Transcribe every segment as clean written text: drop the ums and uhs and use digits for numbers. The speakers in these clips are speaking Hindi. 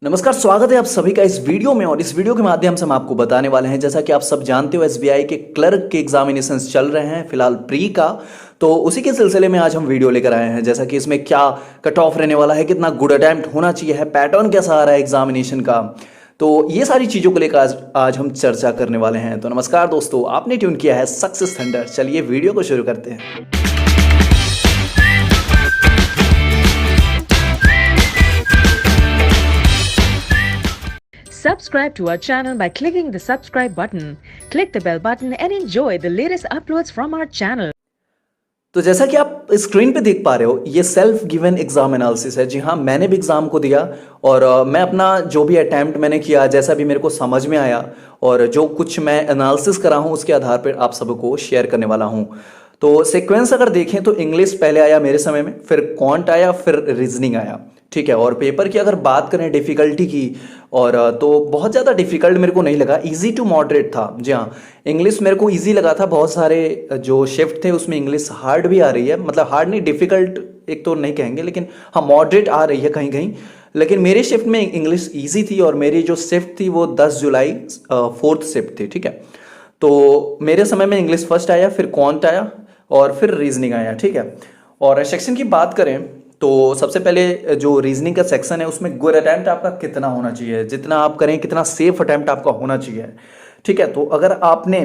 नमस्कार, स्वागत है आप सभी का इस वीडियो में। और इस वीडियो के माध्यम से हम आपको बताने वाले हैं, जैसा कि आप सब जानते हो एसबीआई के क्लर्क के एग्जामिनेशंस चल रहे हैं फिलहाल प्री का। तो उसी के सिलसिले में आज हम वीडियो लेकर आए हैं, जैसा कि इसमें क्या कट ऑफ रहने वाला है, कितना गुड अटेम्प्ट होना चाहिए है, पैटर्न कैसा आ रहा है एग्जामिनेशन का। तो ये सारी चीज़ों को लेकर आज हम चर्चा करने वाले हैं। तो नमस्कार दोस्तों, आपने ट्यून किया है सक्सेस थंडर। चलिए वीडियो को शुरू करते हैं। Subscribe to our channel by clicking the subscribe button. Click the bell button and enjoy the latest uploads from our channel. तो जैसा कि आप स्क्रीन पे देख पा रहे हो, ये सेल्फ गिवन एग्जाम एनालिसिस है। जी हाँ, मैंने भी एग्जाम को दिया और मैं अपना जो भी अटैम्प्ट मैंने किया, जैसा भी मेरे को समझ में आया और जो कुछ मैं एनालिसिस करा हूँ, उसके आधार पर आप सबको शेयर करने वाला हूँ। तो सीक्वेंस अगर देखें तो इंग्लिश पहले आया मेरे समय में, फिर क्वांट आया, फिर रीजनिंग आया। ठीक है। और पेपर की अगर बात करें डिफ़िकल्टी की, और तो बहुत ज़्यादा डिफ़िकल्ट मेरे को नहीं लगा, इजी टू मॉडरेट था। जी हाँ, इंग्लिश मेरे को इजी लगा था। बहुत सारे जो शिफ्ट थे उसमें इंग्लिश हार्ड भी आ रही है, मतलब हार्ड नहीं, डिफ़िकल्ट एक तो नहीं कहेंगे, लेकिन हाँ मॉडरेट आ रही है कहीं कहीं। लेकिन मेरे शिफ्ट में इंग्लिश ईजी थी और मेरी जो शिफ्ट थी वो 10 जुलाई 4th शिफ्ट थी। ठीक है। तो मेरे समय में इंग्लिश फर्स्ट आया, फिर क्वांट आया और फिर रीजनिंग आया। ठीक है। और सेक्शन की बात करें तो सबसे पहले जो रीजनिंग का सेक्शन है उसमें गुड अटैम्प्ट आपका कितना होना चाहिए, जितना आप करें कितना सेफ अटैम्प्ट आपका होना चाहिए। ठीक है। तो अगर आपने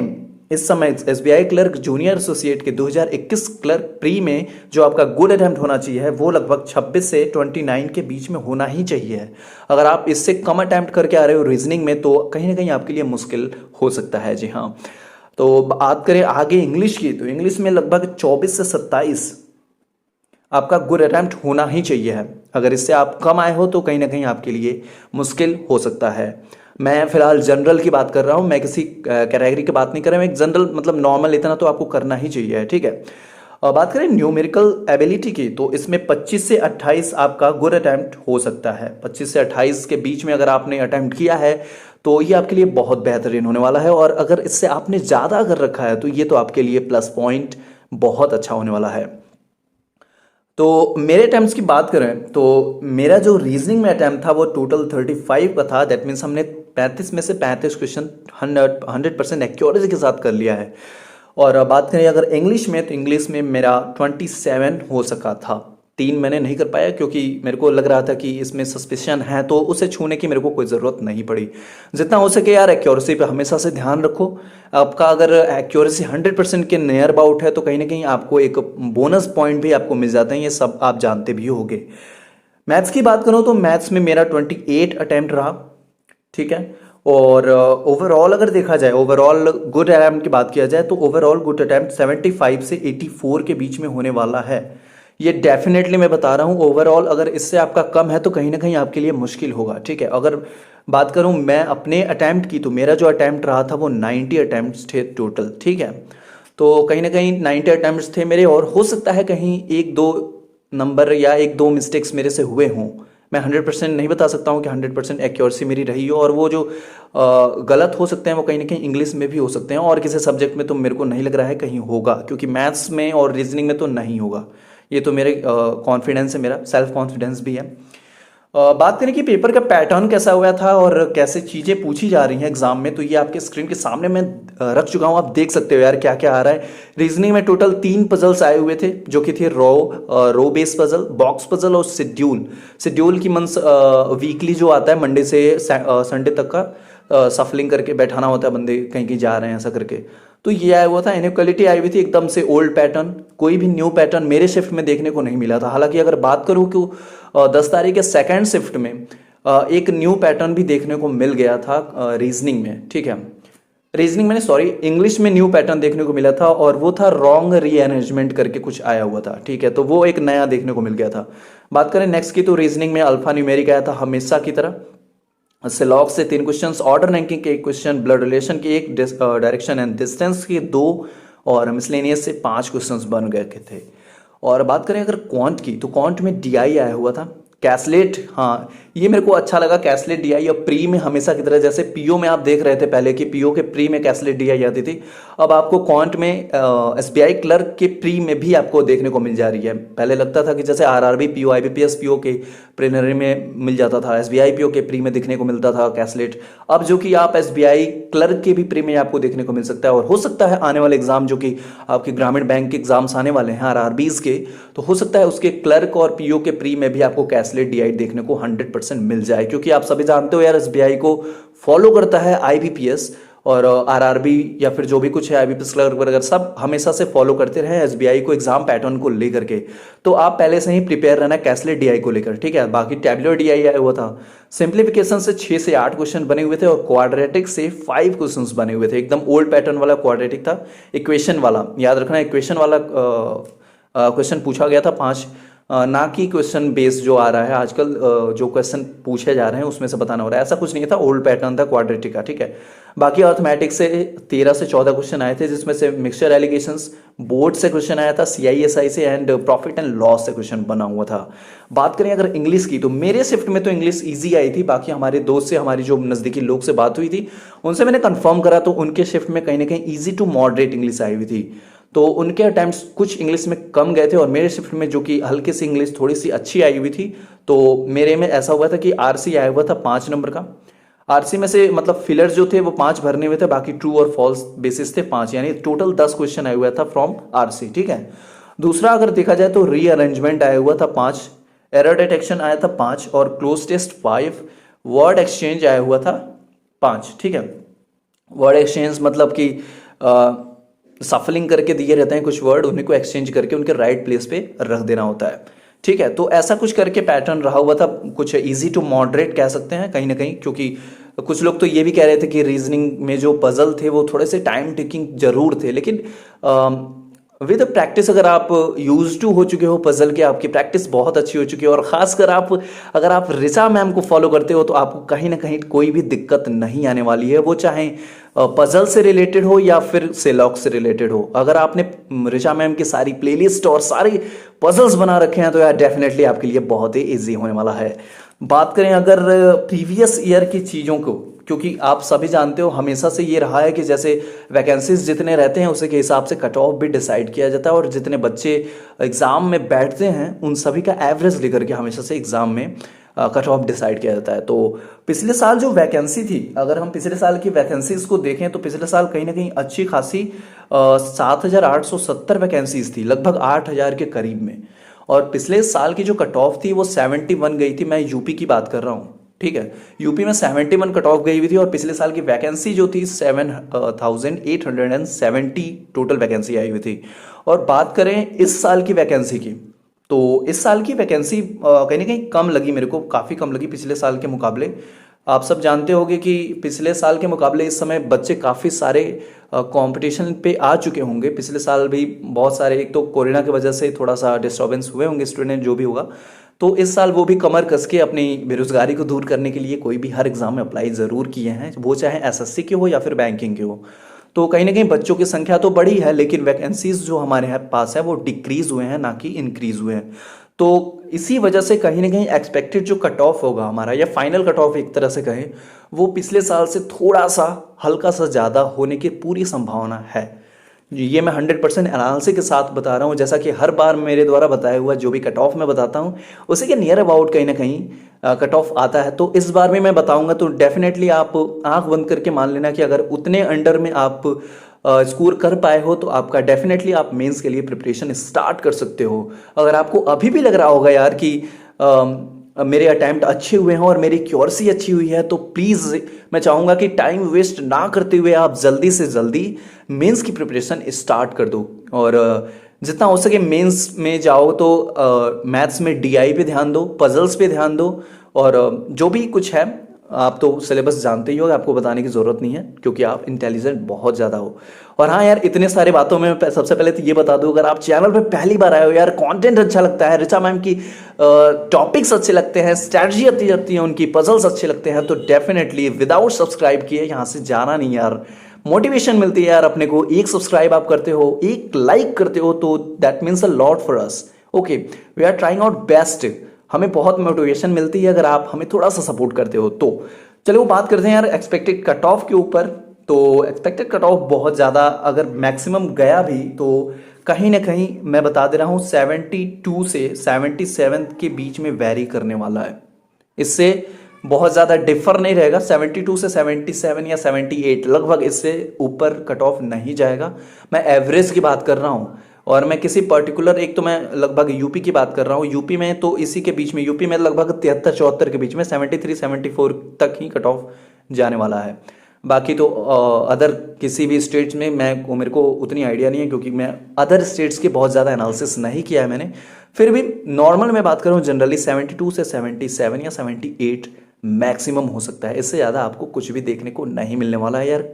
इस समय एसबीआई क्लर्क जूनियर एसोसिएट के 2021 क्लर्क प्री में जो आपका गुड अटैम्प्ट होना चाहिए वो लगभग 26 से 29 के बीच में होना ही चाहिए। अगर आप इससे कम अटैम्प्ट करके आ रहे हो रीजनिंग में तो कहीं ना कहीं आपके लिए मुश्किल हो सकता है। जी हाँ। तो बात करें आगे इंग्लिश की, तो इंग्लिश में लगभग 24 से 27 आपका गुड अटैम्प्ट होना ही चाहिए है। अगर इससे आप कम आए हो तो कहीं ना कहीं आपके लिए मुश्किल हो सकता है। मैं फिलहाल जनरल की बात कर रहा हूँ, मैं किसी कैटेगरी की बात नहीं कर रहा हूँ। एक जनरल मतलब नॉर्मल इतना तो आपको करना ही चाहिए। ठीक है। बात करें न्यूमेरिकल एबिलिटी की, तो इसमें 25 से 28 आपका गुड अटैम्प्ट हो सकता है। 25 से 28 के बीच में अगर आपने अटैम्प्ट किया है तो ये आपके लिए बहुत बेहतरीन होने वाला है। और अगर इससे आपने ज़्यादा कर रखा है तो ये तो आपके लिए प्लस पॉइंट बहुत अच्छा होने वाला है। तो मेरे अटैम्प्ट्स की बात करें तो मेरा जो रीजनिंग में अटैम्प्ट था वो टोटल 35 का था। दैट मीन्स हमने 35 में से 35 क्वेश्चन 100% एक्यूरेसी के साथ कर लिया है। और बात करें अगर इंग्लिश में, तो इंग्लिश में मेरा 27 हो सका था। 3 मैंने नहीं कर पाया क्योंकि मेरे को लग रहा था कि इसमें सस्पिशन है, तो उसे छूने की मेरे को कोई ज़रूरत नहीं पड़ी। जितना हो सके यार एक्यूरेसी पे हमेशा से ध्यान रखो। आपका अगर एक्यूरेसी 100% के नियर अबाउट है तो कहीं ना कहीं आपको एक बोनस पॉइंट भी आपको मिल जाते हैं, ये सब आप जानते भी होंगे। मैथ्स की बात करूँ तो मैथ्स में मेरा 28 अटैम्प्ट रहा। ठीक है। और ओवरऑल अगर देखा जाए, ओवरऑल गुड अटैम्प्ट की बात किया जाए तो ओवरऑल गुड अटैम्प्ट 75 से 84 के बीच में होने वाला है। ये डेफिनेटली मैं बता रहा हूँ, ओवरऑल अगर इससे आपका कम है तो कहीं ना कहीं आपके लिए मुश्किल होगा। ठीक है। अगर बात करूँ मैं अपने अटैम्प्ट की, तो मेरा जो अटैम्प्ट रहा था वो 90 अटैम्प्ट्स थे टोटल। ठीक है। तो कहीं ना कहीं 90 अटैम्प्ट्स थे मेरे, और हो सकता है कहीं एक दो नंबर या एक दो मिस्टेक्स मेरे से हुए हों। मैं 100% नहीं बता सकता हूँ कि 100% एक्यूरेसी मेरी रही हो, और वो जो गलत हो सकते हैं वो कहीं ना कहीं इंग्लिश में भी हो सकते हैं, और किसी सब्जेक्ट में तो मेरे को नहीं लग रहा है कहीं होगा, क्योंकि मैथ्स में और रीजनिंग में तो नहीं होगा। ये तो मेरे कॉन्फिडेंस है, मेरा सेल्फ कॉन्फिडेंस भी है। बात करें कि पेपर का पैटर्न कैसा हुआ था और कैसे चीज़ें पूछी जा रही हैं एग्जाम में, तो ये आपके स्क्रीन के सामने मैं रख चुका हूँ। आप देख सकते हो यार क्या क्या आ रहा है। रीजनिंग में टोटल 3 पजल्स आए हुए थे, जो कि थे रो बेस पजल, बॉक्स पजल और शेड्यूल। शेड्यूल की मंस वीकली जो आता है मंडे से संडे तक का सफलिंग करके बैठाना होता है, बंदे कहीं कहीं जा रहे हैं ऐसा करके। तो ये आया हुआ था। इनइक्वालिटी आई हुई थी एकदम से ओल्ड पैटर्न, कोई भी न्यू पैटर्न मेरे शिफ्ट में देखने को नहीं मिला था। हालांकि अगर बात करूँ कि 10 तारीख के सेकेंड शिफ्ट में एक न्यू पैटर्न भी देखने को मिल गया था रीजनिंग में। ठीक है। रीजनिंग में सॉरी, इंग्लिश में न्यू पैटर्न देखने को मिला था, और वो था रॉन्ग रीअरेंजमेंट करके कुछ आया हुआ था। ठीक है। तो वो एक नया देखने को मिल गया था। बात करें नेक्स्ट की, तो रीजनिंग में अल्फा न्यूमेरिक आया था हमेशा की तरह। सिलॉग से 3 क्वेश्चंस, ऑर्डर रैंकिंग के 1 क्वेश्चन, ब्लड रिलेशन के 1, डायरेक्शन एंड डिस्टेंस के 2, और मिसलेनियस से 5 क्वेश्चंस बन गए थे। और बात करें अगर क्वांट की, तो क्वांट में डीआई आया हुआ था, कैसलेट, हाँ ये मेरे को अच्छा लगा कैसलेट डीआई। और प्री में हमेशा की तरह जैसे पीओ में आप देख रहे थे पहले कि पीओ के प्री में कैसलेट डीआई आती थी, अब आपको क्वांट में एसबीआई क्लर्क के प्री में भी आपको देखने को मिल जा रही है। पहले लगता था कि जैसे आरआरबी पीओ, आईबीपीएस पीओ के प्रीलिमिनरी में मिल जाता था, एसबीआई पीओ के प्री में देखने को मिलता था कैसलेट, अब जो कि आप एसबीआई क्लर्क के भी प्री में आपको देखने को मिल सकता है। और हो सकता है आने वाले एग्जाम जो कि आपके ग्रामीण बैंक के एग्जाम्स आने वाले हैं आरआरबीज के, तो हो सकता है उसके क्लर्क और पीओ के प्री में भी आपको कैसलेट डीआई देखने को 100% मिल जाए। क्योंकि आप सभी जानते हो यार एसबीआई को फॉलो करता है आईबीपीएस और आरआरबी या फिर जो भी कुछ है आईबीपीएस क्लर्क वगैरह सब हमेशा से फॉलो करते रहे एसबीआई को एग्जाम पैटर्न को लेकर के। तो आप पहले से ही प्रिपेयर रहना कैसलेट डीआई को लेकर, ठीक है। बाकी टैबुलर डीआई आया हुआ था, सिंप्लीफिकेशन से 6 से 8 क्वेश्चन बने हुए थे और क्वाड्रेटिक से 5 क्वेश्चंस बने हुए थे। एकदम ओल्ड पैटर्न वाला क्वाड्रेटिक था, इक्वेशन वाला याद रखना, इक्वेशन वाला क्वेश्चन पूछा गया था 5, ना कि क्वेश्चन बेस जो आ रहा है आजकल, जो क्वेश्चन पूछे जा रहे हैं उसमें से बताना हो रहा है, ऐसा कुछ नहीं था, ओल्ड पैटर्न था क्वाड्रेटिक का, ठीक है। बाकी अर्थमेटिक्स से 13 से 14 क्वेश्चन आए थे, जिसमें से मिक्सचर एलिगेशंस बोर्ड से क्वेश्चन आया था, सीआईएसआई से एंड प्रॉफिट एंड लॉस से क्वेश्चन बना हुआ था। बात करें अगर इंग्लिश की, तो मेरे शिफ्ट में तो इंग्लिश ईजी आई थी। बाकी हमारे दोस्त से, हमारी जो नज़दीकी लोग से बात हुई थी उनसे मैंने कंफर्म करा, तो उनके शिफ्ट में कहीं ना कहीं ईजी टू मॉडरेट इंग्लिश आई हुई थी। तो उनके अटेम्प्ट्स कुछ इंग्लिश में कम गए थे और मेरे शिफ्ट में जो कि हल्की सी इंग्लिश थोड़ी सी अच्छी आई हुई थी, तो मेरे में ऐसा हुआ था कि आरसी आया हुआ था 5 नंबर का। आरसी में से मतलब फिलर्स जो थे वो 5 भरने हुए थे, बाकी ट्रू और फॉल्स बेसिस थे 5, यानी टोटल 10 क्वेश्चन आया हुआ था फ्रॉम आरसी, ठीक है। दूसरा अगर देखा जाए तो रीअरेंजमेंट आया हुआ था 5, एरर डिटेक्शन आया था 5 और क्लोज टेस्ट 5, वर्ड एक्सचेंज आया हुआ था 5, ठीक है। वर्ड एक्सचेंज मतलब कि सफलिंग करके दिए रहते हैं कुछ वर्ड, उन्हीं को एक्सचेंज करके उनके राइट प्लेस पे रख देना होता है, ठीक है। तो ऐसा कुछ करके पैटर्न रहा हुआ था, कुछ इजी टू मॉडरेट कह सकते हैं कहीं ना कहीं, क्योंकि कुछ लोग तो ये भी कह रहे थे कि रीजनिंग में जो पजल थे वो थोड़े से टाइम टेकिंग जरूर थे, लेकिन विद प्रैक्टिस अगर आप यूज टू हो चुके हो पजल के, आपकी प्रैक्टिस बहुत अच्छी हो चुकी है और खासकर अगर आप ऋचा मैम को फॉलो करते हो तो आपको कहीं ना कहीं कोई भी दिक्कत नहीं आने वाली है, वो चाहे पजल से रिलेटेड हो या फिर सेलॉक से रिलेटेड हो। अगर आपने ऋचा मैम की सारी प्लेलिस्ट और सारी पजल्स बना रखे हैं तो यार डेफिनेटली आपके लिए बहुत ही ईजी होने वाला है। बात करें अगर प्रीवियस ईयर की चीज़ों को, क्योंकि आप सभी जानते हो हमेशा से ये रहा है कि जैसे वैकेंसीज जितने रहते हैं उसी के हिसाब से कट ऑफ भी डिसाइड किया जाता है और जितने बच्चे एग्ज़ाम में बैठते हैं उन सभी का एवरेज लेकर के हमेशा से एग्ज़ाम में कट ऑफ डिसाइड किया जाता है। तो पिछले साल जो वैकेंसी थी, अगर हम पिछले साल की वैकेंसीज को देखें तो पिछले साल कहीं ना कहीं अच्छी खासी 7,870 वैकेंसीज थी, लगभग 8,000 के करीब में। और पिछले साल की जो कट ऑफ थी वो 71 गई थी, मैं यूपी की बात कर रहा हूँ, ठीक है। यूपी में 71 कट ऑफ गई हुई थी और पिछले साल की वैकेंसी जो थी 7,870 टोटल वैकेंसी आई हुई थी। और बात करें इस साल की वैकेंसी की, तो इस साल की वैकेंसी कहीं ना कहीं कम लगी मेरे को, काफ़ी कम लगी पिछले साल के मुकाबले। आप सब जानते होंगे कि पिछले साल के मुकाबले इस समय बच्चे काफ़ी सारे कंपटीशन पे आ चुके होंगे। पिछले साल भी बहुत सारे, एक तो कोरोना की वजह से थोड़ा सा डिस्टर्बेंस हुए होंगे स्टूडेंट जो भी होगा, तो इस साल वो भी कमर कस के अपनी बेरोजगारी को दूर करने के लिए कोई भी हर एग्जाम में अप्लाई ज़रूर किए हैं, वो चाहे एसएससी के हो या फिर बैंकिंग के हो। तो कहीं ना कहीं बच्चों की संख्या तो बढ़ी है, लेकिन वैकेंसीज जो हमारे पास है वो डिक्रीज हुए हैं, ना कि इंक्रीज हुए हैं। तो इसी वजह से कहीं ना कहीं एक्सपेक्टेड जो कट ऑफ होगा हमारा, या फाइनल कट ऑफ एक तरह से कहें, वो पिछले साल से थोड़ा सा हल्का सा ज़्यादा होने की पूरी संभावना है। ये मैं 100% एनालिसिस के साथ बता रहा हूँ, जैसा कि हर बार मेरे द्वारा बताया हुआ जो भी कट ऑफ मैं बताता हूँ उसी के नियर अबाउट कहीं ना कहीं कट ऑफ आता है। तो इस बार भी मैं बताऊंगा, तो डेफिनेटली आप आंख बंद करके मान लेना कि अगर उतने अंडर में आप स्कोर कर पाए हो तो आपका डेफिनेटली आप मेंस के लिए प्रिपरेशन स्टार्ट कर सकते हो। अगर आपको अभी भी लग रहा होगा यार कि मेरे अटैम्प्ट अच्छे हुए हैं और मेरी क्यूरेसी अच्छी हुई है, तो प्लीज़ मैं चाहूँगा कि टाइम वेस्ट ना करते हुए आप जल्दी से जल्दी मेंस की प्रिपरेशन स्टार्ट कर दो। और जितना हो सके मेंस में जाओ तो मैथ्स में डीआई पे ध्यान दो, पजल्स पे ध्यान दो, और जो भी कुछ है आप तो सिलेबस जानते ही हो, आपको बताने की ज़रूरत नहीं है क्योंकि आप इंटेलिजेंट बहुत ज़्यादा हो। और हाँ यार, इतने सारे बातों में सबसे पहले तो ये बता दूं, अगर आप चैनल पे पहली बार आए हो यार, कंटेंट अच्छा लगता है, ऋचा मैम की टॉपिक्स अच्छे लगते हैं, स्ट्रैटेजी अच्छी लगती है, उनकी पजल्स अच्छे लगते हैं, तो डेफिनेटली विदाउट सब्सक्राइब किए यहाँ से जाना नहीं यार। मोटिवेशन मिलती है यार अपने को, एक सब्सक्राइब आप करते हो, एक लाइक करते हो, तो that means a lot for us. Okay, we are trying out best. हमें बहुत मोटिवेशन मिलती है अगर आप हमें थोड़ा सा सपोर्ट करते हो तो। चलो वो बात करते हैं यार एक्सपेक्टेड कट ऑफ के ऊपर। तो एक्सपेक्टेड कट ऑफ बहुत ज़्यादा अगर मैक्सिमम गया भी तो कहीं ना कहीं मैं बता दे रहा हूँ 72 से 77 के बीच में वैरी करने वाला है। इससे बहुत ज़्यादा डिफर नहीं रहेगा, 72 से 77 या 78 लगभग, इससे ऊपर कट ऑफ नहीं जाएगा। मैं एवरेज की बात कर रहा हूँ और मैं किसी पर्टिकुलर, एक तो मैं लगभग यूपी की बात कर रहा हूँ, यूपी में तो इसी के बीच में, यूपी में लगभग 73-74 के बीच में 73-74 तक ही कट ऑफ जाने वाला है। बाकी तो अदर किसी भी स्टेट्स में मेरे को उतनी आइडिया नहीं है क्योंकि मैं अदर स्टेट्स के बहुत ज़्यादा एनालिसिस नहीं किया है मैंने। फिर भी नॉर्मल मैं बात करूँ जनरली 72 से 77 या 78 मैक्सिमम हो सकता है। इससे ज़्यादा आपको कुछ भी देखने को नहीं मिलने वाला है यार,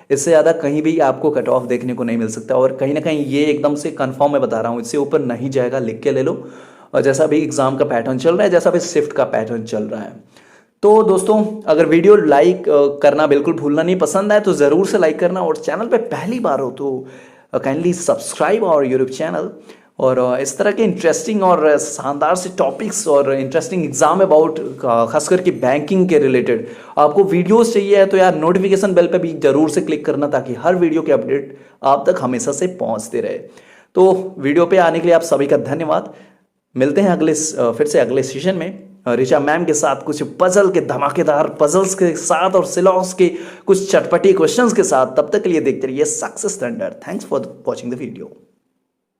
इससे ज़्यादा कहीं भी आपको कट ऑफ देखने को नहीं मिल सकता। और कहीं ना कहीं ये एकदम से कंफर्म मैं बता रहा हूँ, इससे ऊपर नहीं जाएगा, लिख के ले लो। और जैसा भी एग्ज़ाम का पैटर्न चल रहा है, जैसा भी शिफ्ट का पैटर्न चल रहा है। तो दोस्तों अगर वीडियो लाइक करना बिल्कुल भूलना नहीं, पसंद आए तो ज़रूर से लाइक करना, और चैनल पे पहली बार हो तो kindly subscribe our YouTube channel. और इस तरह के इंटरेस्टिंग और शानदार से टॉपिक्स और इंटरेस्टिंग एग्जाम अबाउट खास करके बैंकिंग के रिलेटेड आपको वीडियोस चाहिए है तो यार नोटिफिकेशन बेल पे भी जरूर से क्लिक करना ताकि हर वीडियो के अपडेट आप तक हमेशा से पहुंचते रहे। तो वीडियो पे आने के लिए आप सभी का धन्यवाद। मिलते हैं फिर से अगले सेशन में ऋचा मैम के साथ, कुछ पजल के धमाकेदार पजल्स के साथ और सिलॉस के कुछ चटपटी क्वेश्चंस के साथ। तब तक के लिए देखते रहिए success thunder. Thanks for watching the video.